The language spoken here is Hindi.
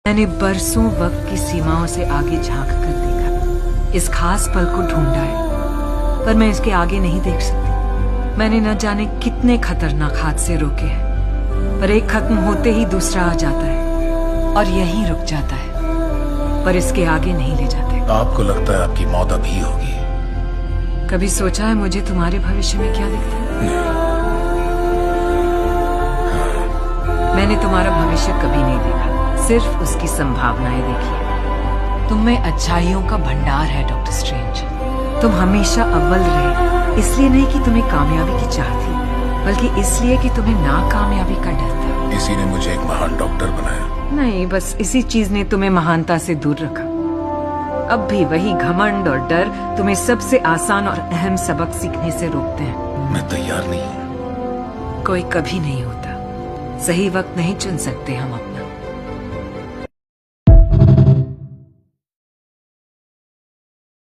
मैंने बरसों वक्त की सीमाओं से आगे झांक कर देखा, इस खास पल को ढूंढा है, पर मैं इसके आगे नहीं देख सकती। मैंने न जाने कितने खतरनाक हादसे रोके हैं, पर एक खत्म होते ही दूसरा आ जाता है और यहीं रुक जाता है, पर इसके आगे नहीं ले जाते। आपको लगता है आपकी मौत अभी होगी? कभी सोचा है मुझे तुम्हारे भविष्य में क्या दिखता है? नहीं। मैंने तुम्हारा भविष्य कभी नहीं देखा, सिर्फ उसकी संभावनाएं देखी है। तुम में अच्छाइयों का भंडार है डॉक्टर स्ट्रेंज। तुम हमेशा अव्वल रहे, इसलिए नहीं कि तुम्हें कामयाबी की चाह थी, बल्कि इसलिए कि तुम्हें नाकामयाबी का डर था। इसी ने मुझे एक महान डॉक्टर बनाया। नहीं, बस इसी चीज ने तुम्हें महानता से दूर रखा। अब भी वही घमंड और डर तुम्हें सबसे आसान और अहम सबक सीखने से रोकते हैं। मैं तैयार नहीं हूँ। कोई कभी नहीं होता। सही वक्त नहीं चुन सकते हम अपना।